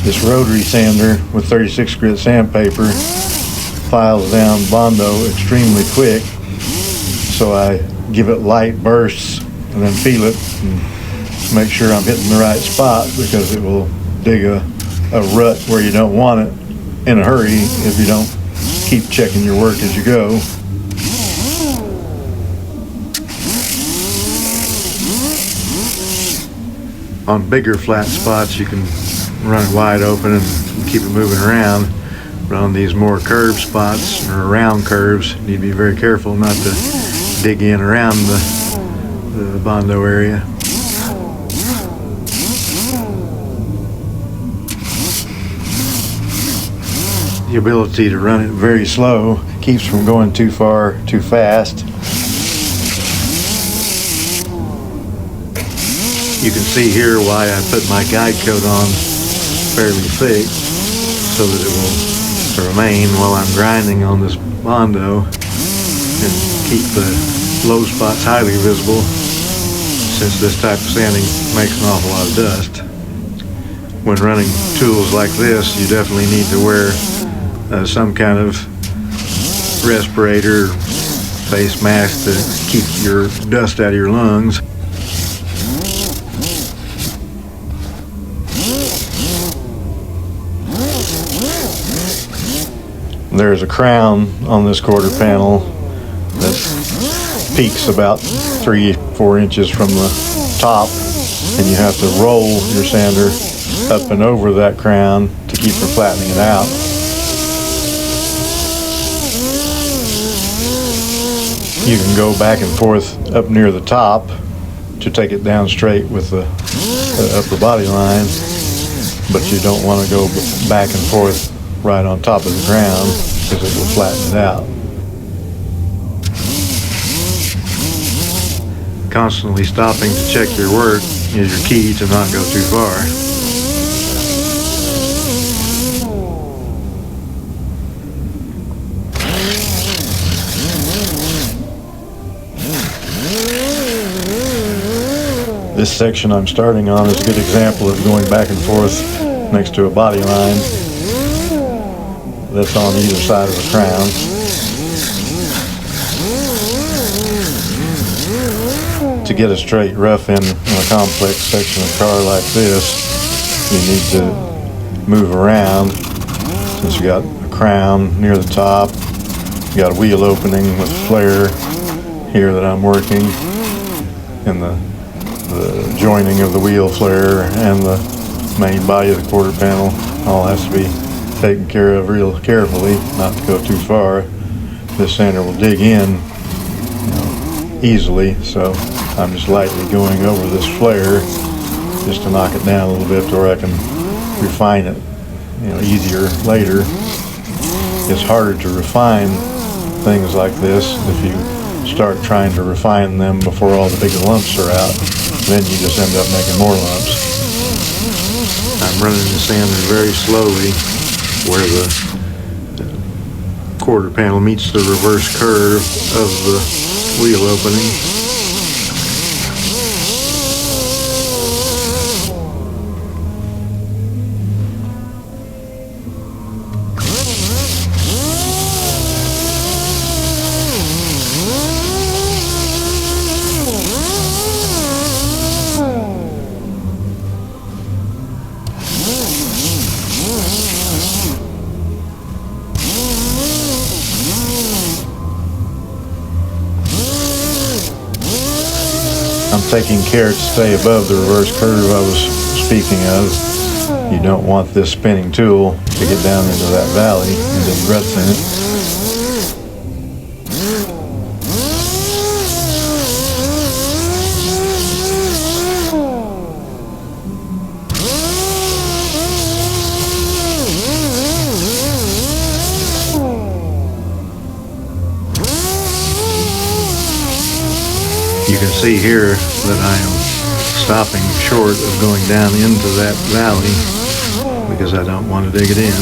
This rotary sander with 36 grit sandpaper files down Bondo extremely quick, so I give it light bursts and then feel it and make sure I'm hitting the right spot, because it will dig a rut where you don't want it in a hurry if you don't keep checking your work as you go. On bigger flat spots you can run it wide open and keep it moving around, but on these more curved spots or round curves you need to be very careful not to dig in around the Bondo area. The ability to run it very slow keeps from going too far too fast. You can see here why I put my guide coat on fairly thick, so that it will remain while I'm grinding on this Bondo and keep the low spots highly visible, since this type of sanding makes an awful lot of dust. When running tools like this, you definitely need to wear some kind of respirator, face mask to keep your dust out of your lungs. There's a crown on this quarter panel that peaks about 3-4 inches from the top, and you have to roll your sander up and over that crown to keep from flattening it out. You can go back and forth up near the top to take it down straight with the upper body line, but you don't want to go back and forth right on top of the ground, because it will flatten it out. Constantly stopping to check your work is your key to not go too far. This section I'm starting on is a good example of going back and forth next to a body line that's on either side of the crown. To get a straight rough in a complex section of car like this, you need to move around, since you got a crown near the top, you got a wheel opening with a flare here that I'm working, and the joining of the wheel flare and the main body of the quarter panel all has to be taken care of real carefully, not to go too far. This sander will dig in easily, so I'm just lightly going over this flare just to knock it down a little bit to where I can refine it easier later. It's harder to refine things like this if you start trying to refine them before all the big lumps are out. Then you just end up making more lumps. I'm running the sander very slowly where the quarter panel meets the reverse curve of the wheel opening. I'm taking care to stay above the reverse curve I was speaking of. You don't want this spinning tool to get down into that valley and then ruts in it. You can see here that I am stopping short of going down into that valley because I don't want to dig it in.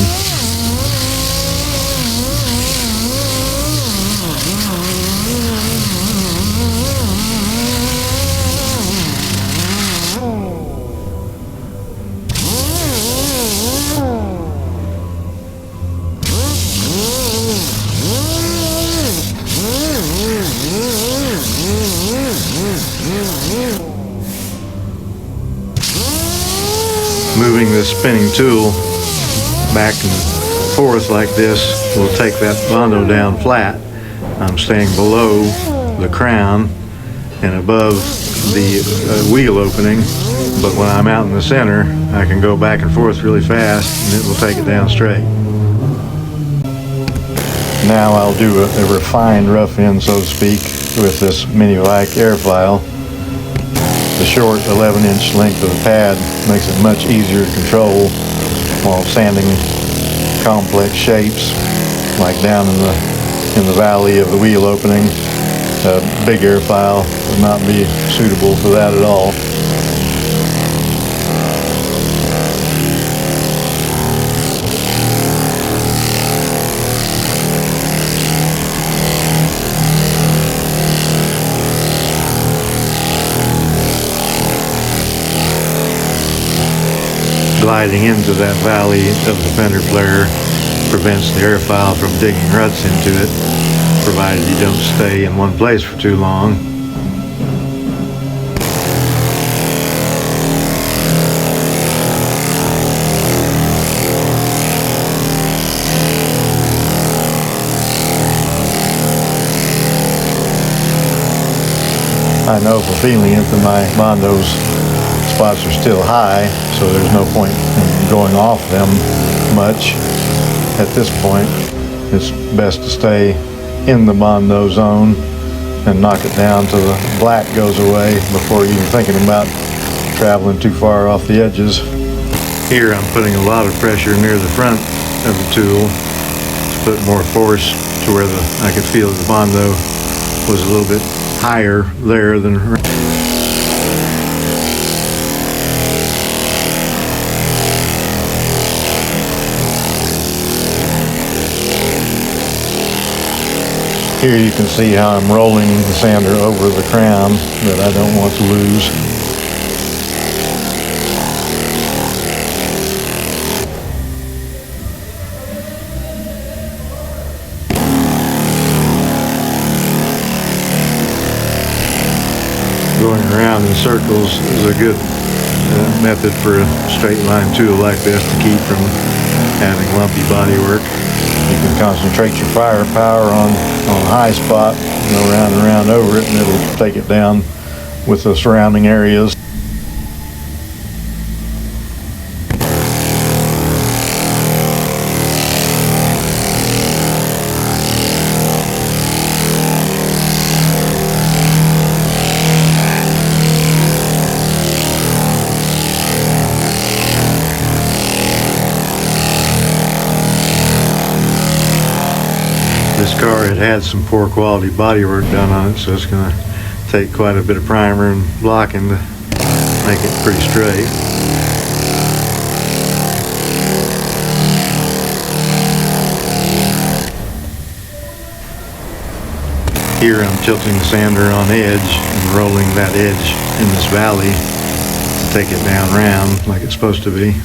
Moving this spinning tool back and forth like this will take that Bondo down flat. I'm staying below the crown and above the wheel opening, but when I'm out in the center, I can go back and forth really fast and it will take it down straight. Now I'll do a refined rough end, so to speak, with this mini-like air file. The short 11-inch length of the pad makes it much easier to control while sanding complex shapes, like down in the valley of the wheel opening. A big air file would not be suitable for that at all. Gliding into that valley of the fender flare prevents the air file from digging ruts into it, provided you don't stay in one place for too long. I know from feeling it that my Bondo's spots are still high, so there's no point in going off them much. At this point, it's best to stay in the Bondo zone and knock it down till the black goes away before even thinking about traveling too far off the edges. Here I'm putting a lot of pressure near the front of the tool to put more force to where I could feel the Bondo was a little bit higher there than Here you can see how I'm rolling the sander over the crown that I don't want to lose. Going around in circles is a good method for a straight line tool like this to keep from having lumpy body work. You can concentrate your firepower on a high spot, go round and round over it, and it'll take it down with the surrounding areas. This car had some poor quality bodywork done on it, so it's going to take quite a bit of primer and blocking to make it pretty straight. Here I'm tilting the sander on edge and rolling that edge in this valley to take it down round like it's supposed to be.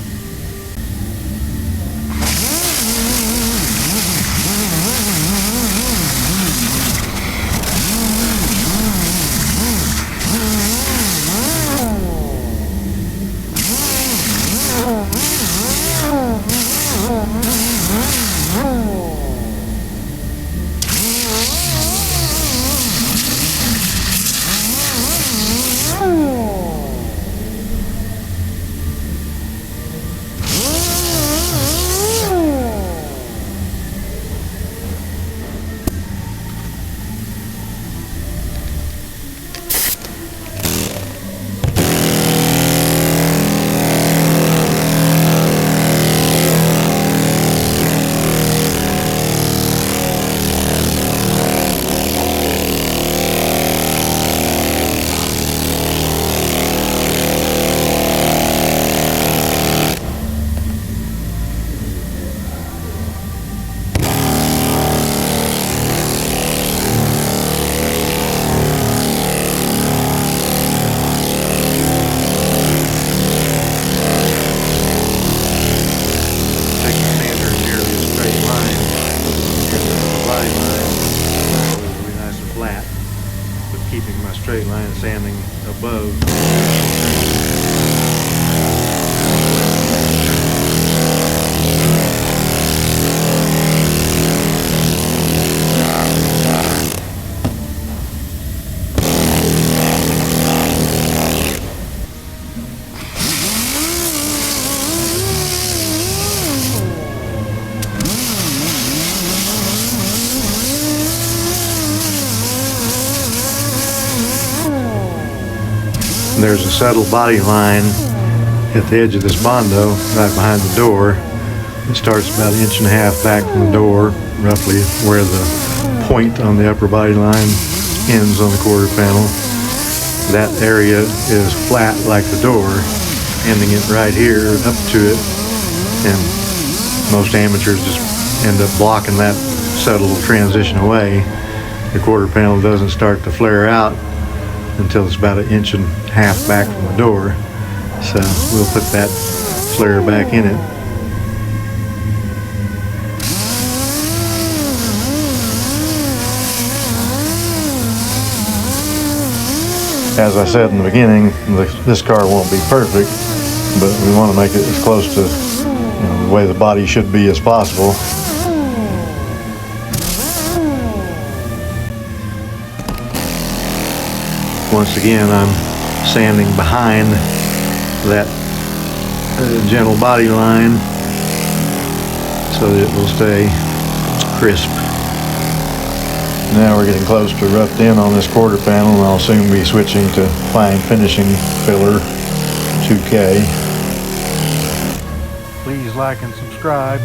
Keeping my straight line sanding above. There's a settled body line at the edge of this Bondo, right behind the door. It starts about 1.5 inches back from the door, roughly where the point on the upper body line ends on the quarter panel. That area is flat like the door, ending it right here up to it, and most amateurs just end up blocking that settled transition away. The quarter panel doesn't start to flare out until it's about 1.5 inches back from the door, so we'll put that flare back in it. As I said in the beginning, this car won't be perfect, but we want to make it as close to the way the body should be as possible. Once again, I'm sanding behind that gentle body line so that it will stay crisp. Now we're getting close to roughed in on this quarter panel, and I'll soon be switching to fine finishing filler 2K. Please like and subscribe.